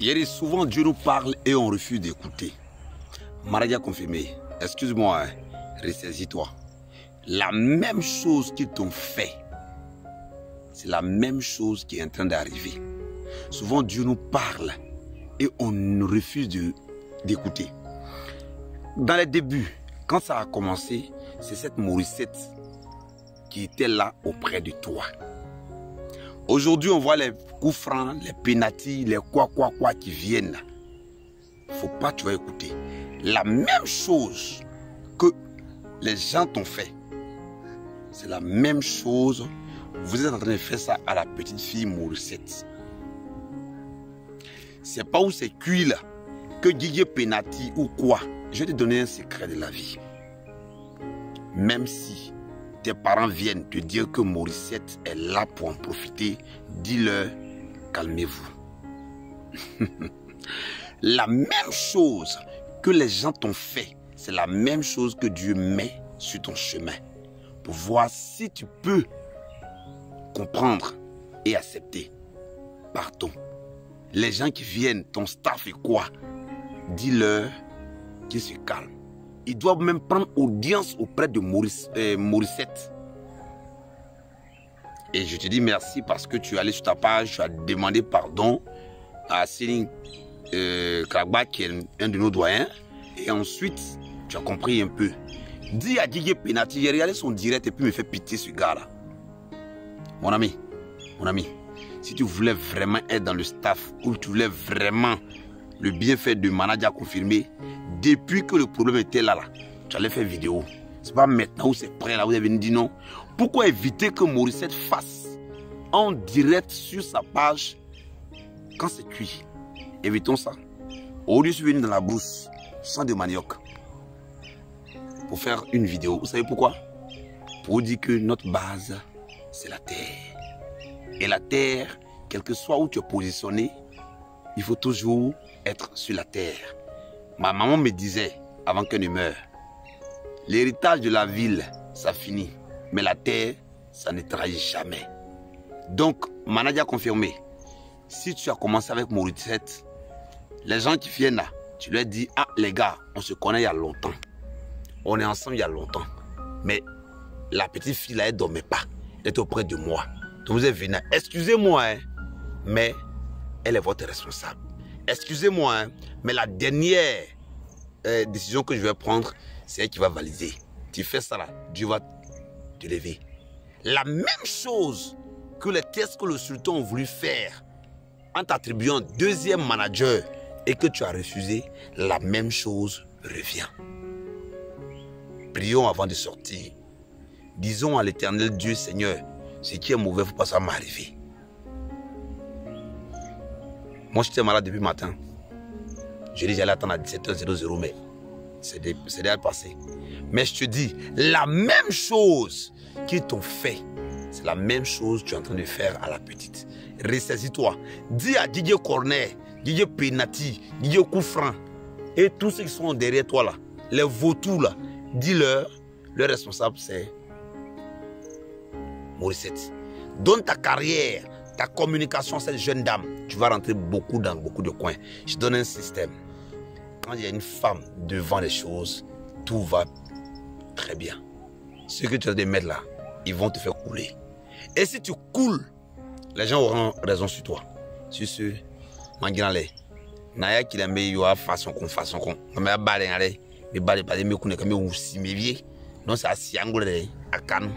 Hier, souvent Dieu nous parle et on refuse d'écouter. Maradja confirmé, excuse-moi, ressaisis-toi. La même chose qu'ils t'ont fait, c'est la même chose qui est en train d'arriver. Souvent Dieu nous parle et on refuse d'écouter. Dans les débuts, quand ça a commencé, c'est cette Morissette qui était là auprès de toi. Aujourd'hui, on voit les coups francs, les pénaltys, les quoi qui viennent. Faut pas, tu vas écouter. La même chose que les gens t'ont fait, c'est la même chose. Vous êtes en train de faire ça à la petite fille Morissette. C'est pas où c'est cuit là, que Didier pénalty ou quoi. Je vais te donner un secret de la vie. Même si tes parents viennent te dire que Morissette est là pour en profiter, dis-leur, calmez-vous. La même chose que les gens t'ont fait, c'est la même chose que Dieu met sur ton chemin. Pour voir si tu peux comprendre et accepter. Pardon. Les gens qui viennent, ton staff et quoi, dis-leur qu'ils se calment. Ils doivent même prendre audience auprès de Morissette. Et je te dis merci parce que tu es allé sur ta page, tu as demandé pardon à Céline Kragba, qui est un de nos doyens. Et ensuite, tu as compris un peu. Dis à Didier Pénalty, j'ai regardé son direct et puis me fait pitié ce gars-là. Mon ami, si tu voulais vraiment être dans le staff ou tu voulais vraiment le bienfait de Maradja confirmé, depuis que le problème était là, tu allais faire vidéo. C'est pas maintenant où c'est prêt là, vous avez dit non. Pourquoi éviter que Morissette fasse en direct sur sa page quand c'est cuit? Évitons ça. Au lieu de venir dans la brousse, sans de manioc, pour faire une vidéo. Vous savez pourquoi? Pour dire que notre base, c'est la terre. Et la terre, quel que soit où tu es positionné, il faut toujours être sur la terre. Ma maman me disait, avant qu'elle ne meure, l'héritage de la ville, ça finit. Mais la terre, ça ne trahit jamais. Donc, Maradja confirmé, si tu as commencé avec Morissette, les gens qui viennent là, tu leur dis, ah les gars, on se connaît il y a longtemps. On est ensemble il y a longtemps. Mais la petite fille là, elle ne dormait pas. Elle était auprès de moi. Donc vous êtes venu. Excusez-moi, hein, mais elle est votre responsable. Excusez-moi, hein, mais la dernière décision que je vais prendre, c'est elle qui va valider. Tu fais ça là, Dieu va te lever. La même chose que les tests que le sultan a voulu faire en t'attribuant deuxième manager et que tu as refusé, la même chose revient. Prions avant de sortir. Disons à l'éternel Dieu, Seigneur, ce qui est mauvais, il ne faut pas ça m'arriver. Moi, j'étais malade depuis le matin. Je dis, j'allais attendre à 17h00, mais c'est déjà passé. Mais je te dis, la même chose qu'ils t'ont fait, c'est la même chose que tu es en train de faire à la petite. Ressaisis-toi. Dis à Didier Cornet, Didier Pénalty, Didier Koufran, et tous ceux qui sont derrière toi là, les vautours là, dis-leur, le responsable c'est Morissette. Donne ta carrière, ta communication à cette jeune dame, tu vas rentrer dans beaucoup de coins. Je donne un système. Quand il y a une femme devant les choses, tout va très bien. Ce que tu as de mettre là, ils vont te faire couler. Et si tu coules, les gens auront raison sur toi. Sur ce, Manginale, Naya qui l'a mis façon qu'on. Mais balé, mais balé, mais couler comme aussi, mais vieux. Non, c'est à Siangole, à Canou.